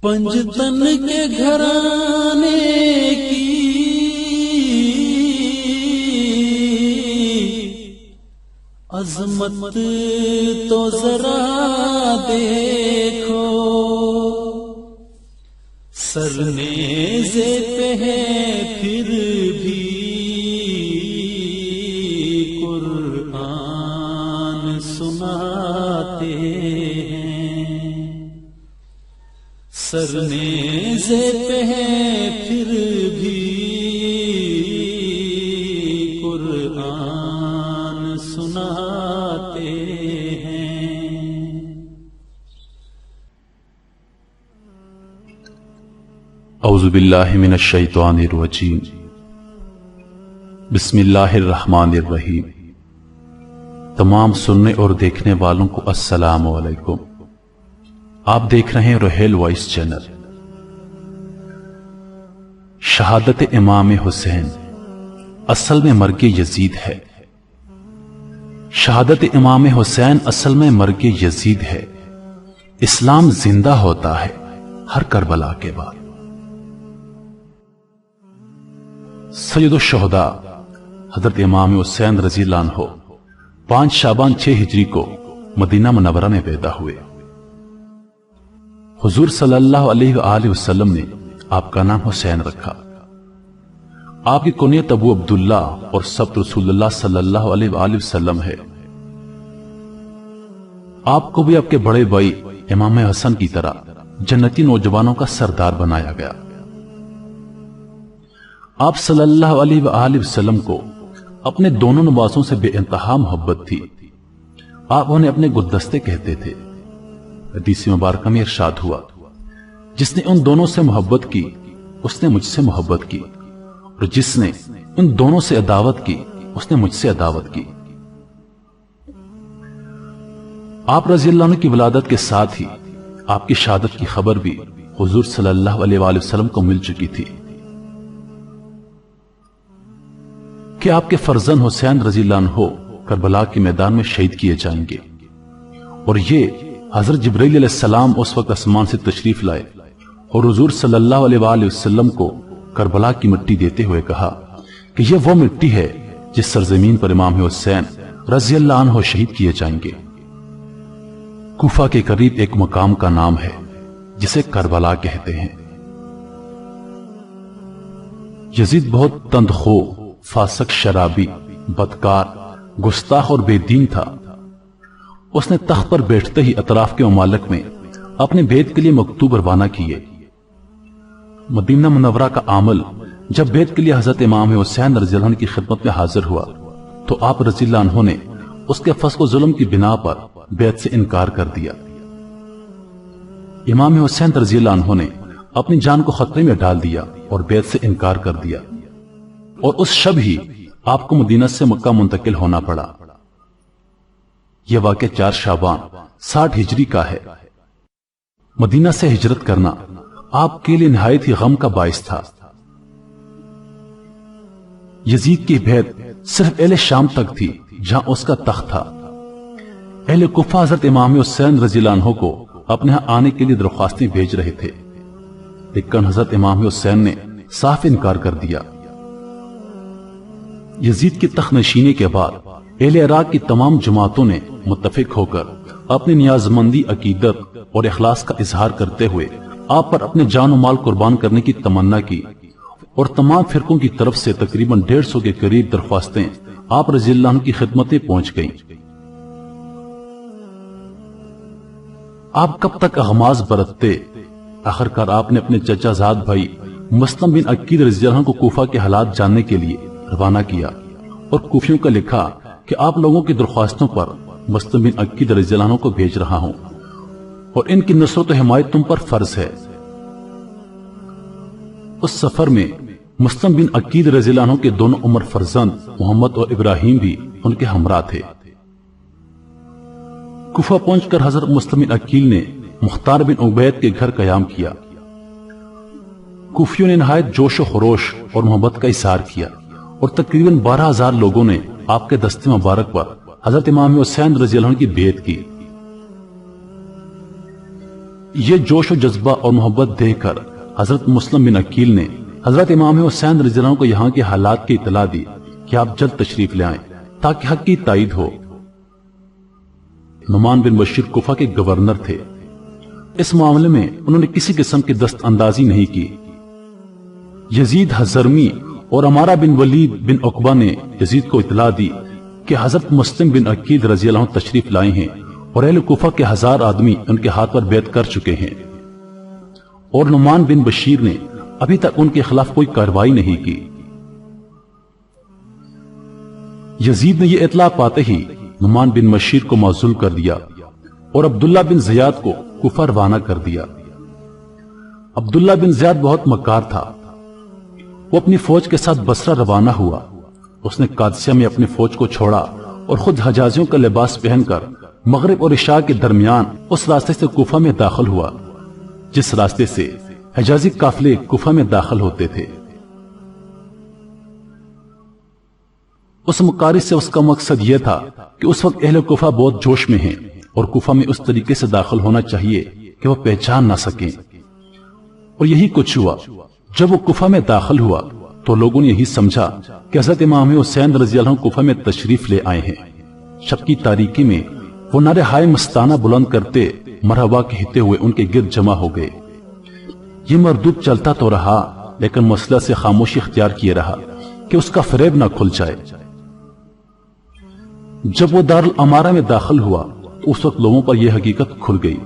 پنجتن کے گھرانے کی عظمت تو ذرا دیکھو، سرنیزے پہ ہے پھر بھی قرآن سناتے ہیں، سرنیزے پہ ہے پھر بھی قرآن سناتے ہیں۔ اعوذ باللہ من الشیطان الرجیم، بسم اللہ الرحمن الرحیم۔ تمام سننے اور دیکھنے والوں کو السلام علیکم۔ آپ دیکھ رہے ہیں روہیل وائس چینل۔ شہادت امام حسین اصل میں مرگ یزید ہے۔ شہادت امام حسین اصل میں مرگ یزید ہے۔ اسلام زندہ ہوتا ہے ہر کربلا کے بعد۔ سید الشہداء حضرت امام حسین رضی اللہ عنہ 5 شعبان 6 ہجری کو مدینہ منورہ میں پیدا ہوئے۔ حضور صلی اللہ علیہ وآلہ وسلم نے آپ کا نام حسین رکھا۔ آپ کی کنیت ابو عبداللہ اور سبط رسول اللہ صلی اللہ علیہ وآلہ وسلم ہے۔ آپ کو بھی آپ کے بڑے بھائی امام حسن کی طرح جنتی نوجوانوں کا سردار بنایا گیا۔ آپ صلی اللہ علیہ وآلہ وسلم کو اپنے دونوں نوازوں سے بے انتہا محبت تھی۔ آپ انہیں اپنے گلدستے کہتے تھے۔ حدیث مبارکہ میں ارشاد ہوا، جس نے ان دونوں سے محبت کی اس نے مجھ سے محبت کی، اور جس نے ان دونوں سے عداوت کی اس نے مجھ سے عداوت کی۔ آپ رضی اللہ عنہ کی ولادت کے ساتھ ہی آپ کی شہادت کی خبر بھی حضور صلی اللہ علیہ وآلہ وسلم کو مل چکی تھی کہ آپ کے فرزند حسین رضی اللہ عنہ کربلا کے میدان میں شہید کیے جائیں گے، اور یہ حضرت جبرائیل علیہ السلام اس وقت آسمان سے تشریف لائے اور حضور صلی اللہ علیہ وآلہ وسلم کو کربلا کی مٹی دیتے ہوئے کہا کہ یہ وہ مٹی ہے جس سرزمین پر امام حسین رضی اللہ عنہ شہید کیے جائیں گے۔ کوفہ کے قریب ایک مقام کا نام ہے جسے کربلا کہتے ہیں۔ یزید بہت تندخو، فاسق، شرابی، بدکار، گستاخ اور بے دین تھا۔ اس نے تخت پر بیٹھتے ہی اطراف کے ممالک میں اپنے بیت کے لیے مکتوب روانہ کیے۔ مدینہ منورہ کا عامل جب بیت کے لیے حضرت امام حسین رضی اللہ عنہ کی خدمت میں حاضر ہوا تو آپ رضی اللہ عنہ نے اس کے فسق و ظلم کی بنا پر بیعت سے انکار کر دیا۔ امام حسین رضی اللہ عنہ نے اپنی جان کو خطرے میں ڈال دیا اور بیعت سے انکار کر دیا، اور اس شب ہی آپ کو مدینہ سے مکہ منتقل ہونا پڑا۔ یہ واقعہ 4 شعبان 60 ہجری کا ہے۔ مدینہ سے ہجرت کرنا آپ کے لیے نہایت ہی غم کا باعث تھا۔ یزید کی بیعت صرف اہل شام تک تھی جہاں اس کا تخت تھا۔ اہل کوفہ حضرت امام حسین رضی اللہ عنہ کو اپنے ہاں آنے کے لیے درخواستیں بھیج رہے تھے، لیکن حضرت امام حسین نے صاف انکار کر دیا۔ یزید کی تخت نشینے کے بعد اہل عراق کی تمام جماعتوں نے متفق ہو کر اپنی نیازمندی، عقیدت اور اخلاص کا اظہار کرتے ہوئے آپ پر اپنے جان و مال قربان کرنے کی تمنا کی، اور تمام فرقوں کی طرف سے تقریباً 150 کے قریب درخواستیں آپ رضی اللہ عنہ کی خدمت میں پہنچ گئیں۔ آپ کب تک اغماض برتتے؟ آخرکار آپ نے اپنے چچا زاد بھائی مسلم بن عقید رضی اللہ عنہ کو کوفہ کے حالات جاننے کے لیے روانہ کیا، اور کوفیوں کا لکھا کہ آپ لوگوں کی درخواستوں پر مسلم بن عقید رضی اللہ عنہ کو بھیج رہا ہوں، اور ان کی نصرت و حمایت تم پر فرض ہے۔ اس سفر میں مسلم بن عقید رضی اللہ عنہ کے دونوں عمر فرزند محمد اور ابراہیم بھی ان کے ہمراہ تھے۔ کوفہ پہنچ کر حضرت مسلم بن عقیل نے مختار بن عبید کے گھر قیام کیا۔ کوفیوں نے نہایت جوش و خروش اور محبت کا اظہار کیا، اور تقریباً 12,000 لوگوں نے آپ کے دستے مبارک پر حضرت امام حسین رضی اللہ عنہ کی بیعت کی۔ یہ جوش و جذبہ اور محبت دیکھ کر حضرت مسلم بن عقیل نے حضرت امام حسین رضی اللہ عنہ کو یہاں کے حالات کی اطلاع دی کہ آپ جلد تشریف لے آئیں تاکہ حق کی تائید ہو۔ نعمان بن بشیر کوفہ کے گورنر تھے۔ اس معاملے میں انہوں نے کسی قسم کی دست اندازی نہیں کی۔ یزید حضرمی اور عمارہ بن ولید بن عقبہ نے یزید کو اطلاع دی کہ حضرت مسلم بن عقیل رضی اللہ عنہ تشریف لائے ہیں اور اہل کوفہ کے 1000 آدمی ان کے ہاتھ پر بیعت کر چکے ہیں، اور نعمان بن بشیر نے ابھی تک ان کے خلاف کوئی کارروائی نہیں کی۔ یزید نے یہ اطلاع پاتے ہی نعمان بن بشیر کو معزول کر دیا اور عبداللہ بن زیاد کو کوفہ روانہ کر دیا۔ عبداللہ بن زیاد بہت مکار تھا۔ وہ اپنی فوج کے ساتھ بصرہ روانہ ہوا۔ اس نے قادسیہ میں اپنی فوج کو چھوڑا اور خود حجازیوں کا لباس پہن کر مغرب اور عشاء کے درمیان اس راستے سے کوفہ میں داخل ہوا جس راستے سے حجازی قافلے کوفہ میں داخل ہوتے تھے۔ اس مکاری سے اس کا مقصد یہ تھا کہ اس وقت اہل کوفہ بہت جوش میں ہیں اور کوفہ میں اس طریقے سے داخل ہونا چاہیے کہ وہ پہچان نہ سکیں، اور یہی کچھ ہوا۔ جب وہ کوفہ میں داخل ہوا تو لوگوں نے یہی سمجھا کہ حضرت امام حسین رضی اللہ عنہ کوفہ میں تشریف لے آئے ہیں۔ شب کی تاریکی میں وہ نعرے ہائے مستانہ بلند کرتے مرحبا کہتے ہوئے ان کے گرد جمع ہو گئے۔ یہ مردود چلتا تو رہا لیکن مسئلہ سے خاموشی اختیار کیے رہا کہ اس کا فریب نہ کھل جائے۔ جب وہ دارالامارہ میں داخل ہوا تو اس وقت لوگوں پر یہ حقیقت کھل گئی۔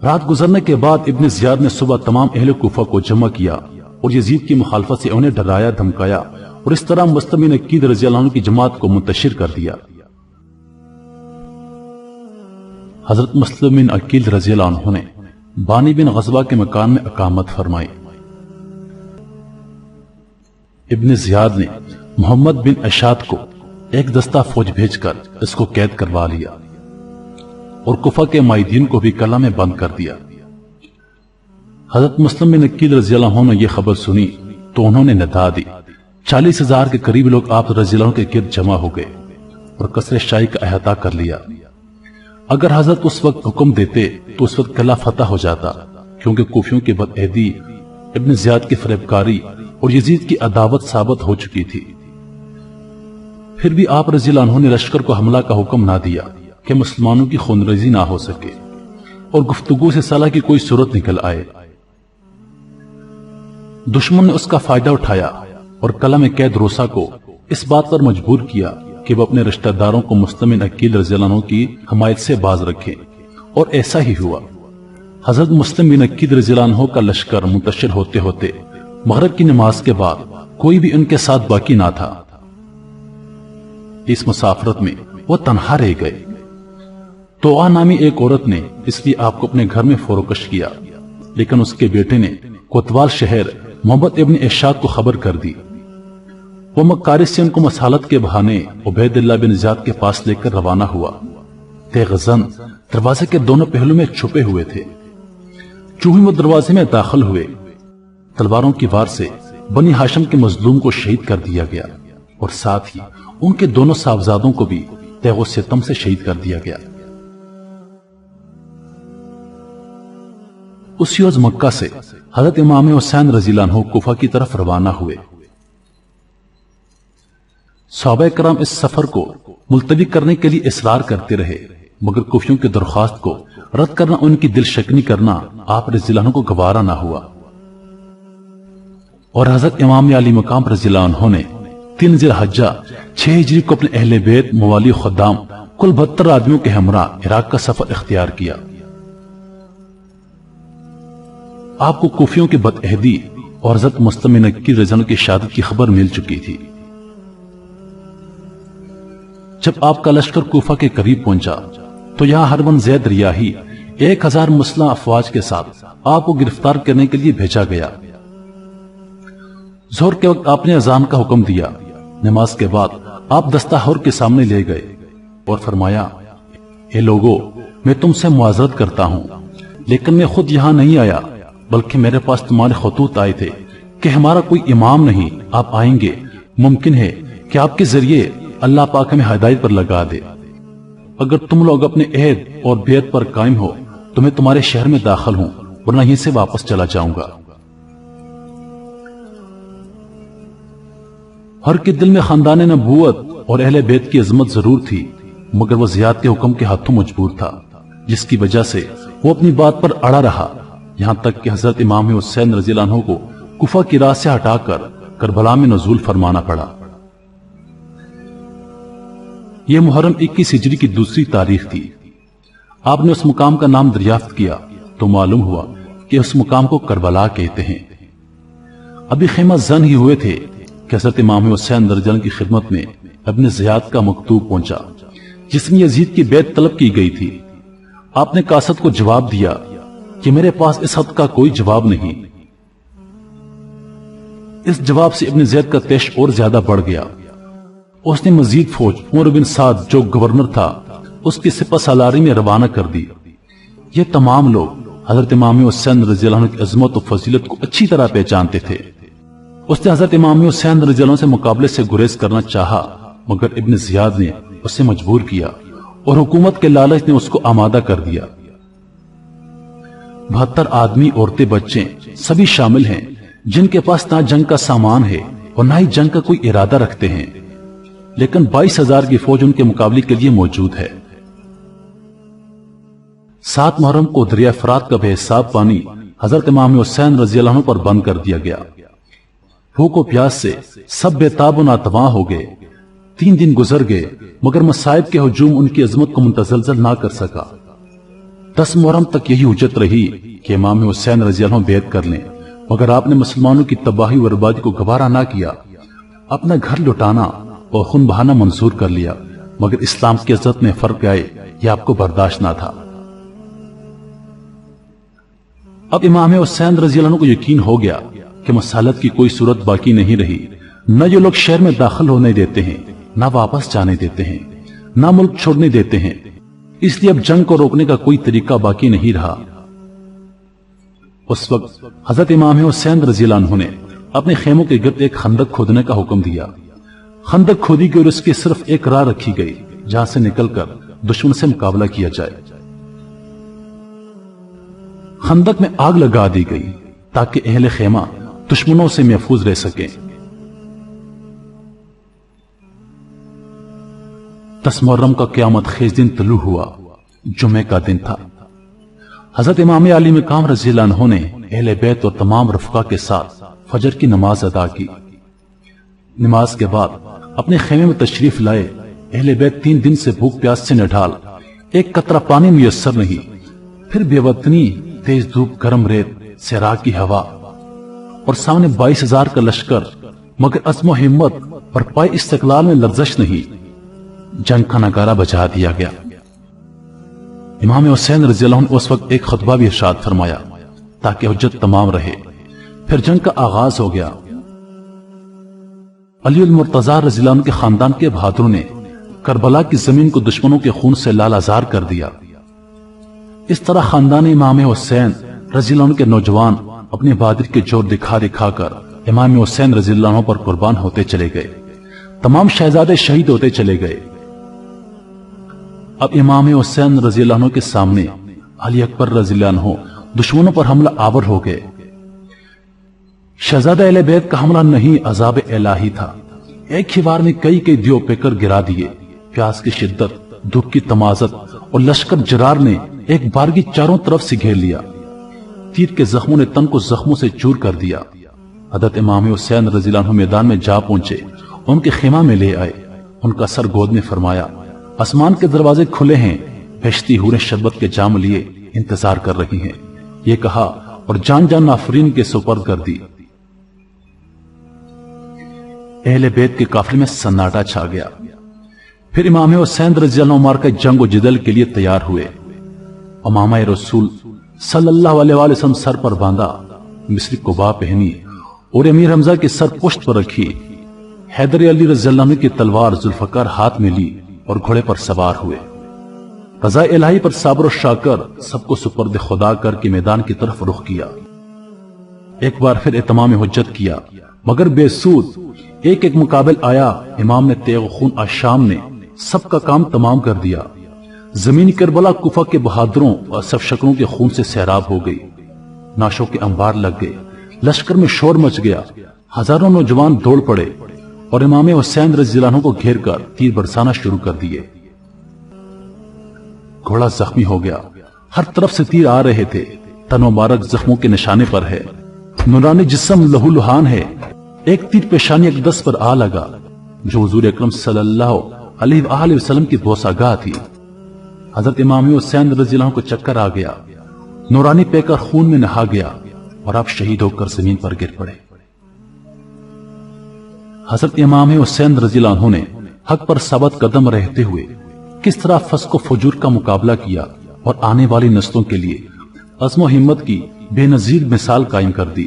رات گزرنے کے بعد ابن زیاد نے صبح تمام اہل کوفہ کو جمع کیا اور یزید کی مخالفت سے انہیں ڈرایا دھمکایا اور اس طرح مسلم بن عقیل رضی اللہ عنہ کی جماعت کو منتشر کر دیا۔ حضرت مسلم بن عقیل رضی اللہ عنہ نے بانی بن غزوہ کے مکان میں اقامت فرمائی۔ ابن زیاد نے محمد بن اشاد کو ایک دستہ فوج بھیج کر اس کو قید کروا لیا اور کوفہ کے مائدین کو بھی قلعہ میں بند کر دیا۔ حضرت مسلم بن عقیل رضی اللہ عنہ نے یہ خبر سنی تو انہوں نے ندا دی۔ 40,000 کے قریب لوگ آپ رضی اللہ عنہ کے گرد جمع ہو گئے اور قصر شاہی کا احاطہ کر لیا۔ اگر حضرت اس وقت حکم دیتے تو اس وقت قلعہ فتح ہو جاتا، کیونکہ کوفیوں کی بدعہدی، ابن زیاد کی فریبکاری اور یزید کی عداوت ثابت ہو چکی تھی۔ پھر بھی آپ رضی اللہ عنہ نے لشکر کو حملہ کا حکم نہ دیا کہ مسلمانوں کی خونریزی نہ ہو سکے اور گفتگو سے صلح کی کوئی صورت نکل آئے۔ دشمن نے اس کا فائدہ اٹھایا اور قلعہ میں قید روسا کو اس بات پر مجبور کیا کہ وہ اپنے رشتہ داروں کو مسلم بن عقیل رضی اللہ عنہ کی حمایت سے باز رکھیں، اور ایسا ہی ہوا۔ حضرت مسلم بن عقیل رضی اللہ عنہ کا لشکر منتشر ہوتے ہوتے مغرب کی نماز کے بعد کوئی بھی ان کے ساتھ باقی نہ تھا۔ اس مسافرت میں وہ تنہا رہ گئے۔ توآ نامی ایک عورت نے اس لیے آپ کو اپنے گھر میں فروکش کیا، لیکن اس کے بیٹے نے کوتوال شہر محمد ابن اشاد کو خبر کر دی۔ وہ مکاری سے ان کو مسالت کے بہانے عبید اللہ بن زیاد کے پاس لے کر روانہ ہوا۔ تیغ زن دروازے کے دونوں پہلو میں چھپے ہوئے تھے۔ چوں ہی وہ دروازے میں داخل ہوئے، تلواروں کی وار سے بنی ہاشم کے مظلوم کو شہید کر دیا گیا اور ساتھ ہی ان کے دونوں صاحبزادوں کو بھی تیغ و ستم سے شہید کر دیا گیا۔ اسی روز مکہ سے حضرت امام حسین رضی اللہ عنہ کوفہ کی طرف روانہ ہوئے۔ صحابہ کرام اس سفر کو ملتوی کرنے کے لیے اصرار کرتے رہے، مگر کوفیوں کی درخواست کو رد کرنا، ان کی دل شکنی کرنا آپ رضی اللہ عنہ کو گوارا نہ ہوا، اور حضرت امام علی مقام رضی اللہ عنہ نے 3 ذی الحجہ 6 ہجری کو اپنے اہل بیت، موالی، خدام کل 72 آدمیوں کے ہمراہ عراق کا سفر اختیار کیا۔ آپ کو کوفیوں کی بدعہدی اور حضرت مسلم بن عقیل رضی اللہ عنہ کی شہادت کی خبر مل چکی تھی۔ جب آپ کا لشکر کوفہ کے قریب پہنچا تو یہاں ہرون زید ریاحی 1000 مسلح افواج کے ساتھ آپ کو گرفتار کرنے کے لیے بھیجا گیا۔ ظہر کے وقت آپ نے اذان کا حکم دیا۔ نماز کے بعد آپ دستہ ہور کے سامنے لے گئے اور فرمایا، اے لوگو، میں تم سے معذرت کرتا ہوں، لیکن میں خود یہاں نہیں آیا، بلکہ میرے پاس تمہارے خطوط آئے تھے کہ ہمارا کوئی امام نہیں، آپ آئیں گے، ممکن ہے کہ آپ کے ذریعے اللہ پاک ہمیں ہدایت پر لگا دے۔ اگر تم لوگ اپنے عہد اور بیعت پر قائم ہو تو میں تمہارے شہر میں داخل ہوں ورنہ یہیں سے واپس چلا جاؤں گا۔ ہر کے دل میں خاندان نبوت اور اہل بیت کی عظمت ضرور تھی، مگر وہ زیاد کے حکم کے ہاتھوں مجبور تھا، جس کی وجہ سے وہ اپنی بات پر اڑا رہا، یہاں تک کہ حضرت امام حسین رضی اللہ عنہ کو کوفہ کی راہ سے ہٹا کر کربلا میں نزول فرمانا پڑا۔ یہ محرم 21 ہجری کی دوسری تاریخ تھی۔ آپ نے اس مقام کا نام دریافت کیا تو معلوم ہوا کہ اس مقام کو کربلا کہتے ہیں۔ ابھی خیمہ زن ہی ہوئے تھے کہ حضرت امام حسین رضی اللہ عنہ کی خدمت میں ابن زیاد کا مکتوب پہنچا، جس میں یزید کی بیعت طلب کی گئی تھی۔ آپ نے قاصد کو جواب دیا کہ میرے پاس اس خط کا کوئی جواب نہیں۔ اس جواب سے ابن زید کا تیش اور زیادہ بڑھ گیا۔ اس نے مزید فوج عمر بن سعد جو گورنر تھا اس کی سپہ سالاری میں روانہ کر دی۔ یہ تمام لوگ حضرت امام حسین رضی اللہ عنہ کی عظمت و فضیلت کو اچھی طرح پہچانتے تھے۔ اس نے حضرت امام حسین رضی اللہ عنہ سے مقابلے سے گریز کرنا چاہا، مگر ابن زیاد نے اسے مجبور کیا اور حکومت کے لالچ نے اس کو آمادہ کر دیا۔ 72 آدمی، عورتیں، بچے سبھی شامل ہیں جن کے پاس نہ جنگ کا سامان ہے اور نہ ہی جنگ کا کوئی ارادہ رکھتے ہیں، لیکن 22,000 کی فوج ان کے مقابلے کے لیے موجود ہے۔ 7 محرم کو دریا فرات کا بے حساب پانی حضرت امام حسین رضی اللہ عنہ پر بند کر دیا گیا۔ بھوک و پیاس سے سب بے تاب و ناتواں ہو گئے۔ 3 دن گزر گئے مگر مصائب کے ہجوم ان کی عظمت کو متزلزل نہ کر سکا۔ 10 محرم تک یہی حجت رہی کہ امام حسین رضی اللہ عنہ بیعت کر لیں، مگر آپ نے مسلمانوں کی تباہی و بربادی کو گوارا نہ کیا۔ اپنا گھر لٹانا اور خون بہانا منظور کر لیا، مگر اسلام کی عزت میں فرق آئے یہ آپ کو برداشت نہ تھا۔ اب امام حسین رضی اللہ عنہ کو یقین ہو گیا کہ مسالت کی کوئی صورت باقی نہیں رہی۔ نہ یہ لوگ شہر میں داخل ہونے دیتے ہیں، نہ واپس جانے دیتے ہیں، نہ ملک چھوڑنے دیتے ہیں، اس لیے اب جنگ کو روکنے کا کوئی طریقہ باقی نہیں رہا۔ اس وقت حضرت امام حسین رضی اللہ عنہ نے اپنے خیموں کے گرد ایک خندق کھودنے کا حکم دیا۔ خندق کھودی گئی اور اس کی صرف ایک راہ رکھی گئی جہاں سے نکل کر دشمن سے مقابلہ کیا جائے۔ خندق میں آگ لگا دی گئی تاکہ اہل خیمہ دشمنوں سے محفوظ رہ سکیں۔ 10 محرم کا قیامت خیز دن طلوع ہوا، جمعہ کا دن تھا۔ حضرت امام علی مقام رضی اللہ عنہ نے اہل بیت اور تمام رفقا کے ساتھ فجر کی نماز ادا کی۔ نماز کے بعد اپنے خیمے میں تشریف لائے۔ اہل بیت 3 دن سے بھوک پیاس سے نڈھال، ایک قطرہ پانی میسر نہیں، پھر بے وطنی، تیز دھوپ، گرم ریت، صحرا کی ہوا اور سامنے 22,000 کا لشکر، مگر عزم و ہمت اور پائے استقلال میں لرزش نہیں۔ جنگ کا نگارہ بجا دیا گیا۔ امام حسین رضی اللہ عنہ اس وقت ایک خطبہ بھی ارشاد فرمایا تاکہ حجت تمام رہے۔ پھر جنگ کا آغاز ہو گیا۔ علی المرتضی رضی اللہ عنہ کے خاندان کے بہادروں نے کربلا کی زمین کو دشمنوں کے خون سے لال آزار کر دیا۔ اس طرح خاندان امام حسین رضی اللہ عنہ کے نوجوان اپنی بہادری کے جوہر دکھا دکھا کر امام حسین رضی اللہ عنہ پر قربان ہوتے چلے گئے۔ تمام شہزادے شہید ہوتے چلے گئے۔ اب امام حسین رضی اللہ عنہ کے سامنے علی اکبر رضی اللہ عنہ دشمنوں پر حملہ آور ہو گئے۔ شہزادہ اہل بیت کا حملہ نہیں، عذاب الہی تھا۔ ایک ہی بار میں کئی دیو پیکر گرا دیے۔ پیاس کی شدت، دھوپ کی تمازت اور لشکر جرار نے ایک بارگی چاروں طرف سے گھیر لیا۔ تیر کے زخموں نے تن کو زخموں سے چور کر دیا۔ حضرت امام حسین رضی اللہ عنہ میدان میں جا پہنچے، ان کے خیمہ میں لے آئے، ان کا سر گود میں فرمایا، آسمان کے دروازے کھلے ہیں، بہشتی حوریں شربت کے جام لیے انتظار کر رہی ہیں، یہ کہا اور جان آفرین کے سپرد کر دی۔ اہل بیت کے قافلے میں سناٹا چھا گیا۔ پھر امام حسین رضی اللہ عنہ مارکہ جنگ و جدل کے لیے تیار ہوئے۔ امامہ رسول صلی اللہ علیہ وسلم سر پر باندھا، مصری قبا پہنی اور امیر حمزہ کی سر پشت پر رکھی۔ حیدر علی رضی اللہ عنہ کی تلوار ذوالفقار ہاتھ میں لی اور گھوڑے پر سوار ہوئے۔ رضا الہی پر صابر و شاکر سب کو سپرد خدا کر کے میدان کی طرف رخ کیا۔ ایک بار پھر اتمام حجت کیا، مگر بے سود۔ ایک مقابل آیا، امام نے تیغ و خون آشام نے سب کا کام تمام کر دیا۔ زمین کربلا کوفہ کے بہادروں اور سفشکروں کے خون سے سیراب ہو گئی، نعشوں کے انبار لگ گئے، لشکر میں شور مچ گیا، ہزاروں نوجوان دوڑ پڑے اور امام حسین رضی اللہ عنہ کو گھیر کر تیر برسانا شروع کر دیے۔ گھوڑا زخمی ہو گیا، ہر طرف سے تیر آ رہے تھے، تن مبارک زخموں کے نشانے پر ہے، نورانی جسم لہو لہان ہے۔ ایک تیر پیشانی اقدس پر آ لگا جو حضور اکرم صلی اللہ علیہ وآلہ وسلم کی بوسہ تھی۔ حضرت امام حسین رضی اللہ عنہ کو چکر آ گیا، نورانی پے کر خون میں نہا گیا اور آپ شہید ہو کر زمین پر گر پڑے۔ حضرت امام حسین رضی اللہ عنہ نے حق پر ثابت قدم رہتے ہوئے کس طرح فسق و فجور کا مقابلہ کیا اور آنے والی نسلوں کے لیے عزم و ہمت کی بے نظیر مثال قائم کر دی۔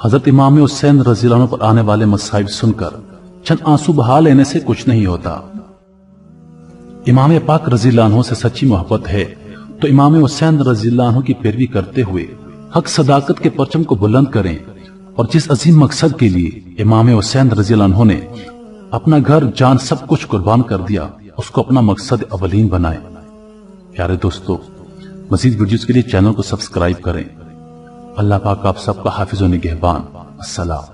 حضرت امام حسین رضی اللہ عنہ پر آنے والے مصائب سن کر چند آنسو بہا لینے سے کچھ نہیں ہوتا۔ امام پاک رضی اللہ عنہ سے سچی محبت ہے تو امام حسین رضی اللہ عنہ کی پیروی کرتے ہوئے حق صداقت کے پرچم کو بلند کریں، اور جس عظیم مقصد کے لیے امام حسین رضی اللہ عنہ نے اپنا گھر جان سب کچھ قربان کر دیا اس کو اپنا مقصد اولین بنائے۔ پیارے دوستو، مزید ویڈیوز کے لیے چینل کو سبسکرائب کریں۔ اللہ پاک آپ سب کا حافظ و نگہبان۔ السلام۔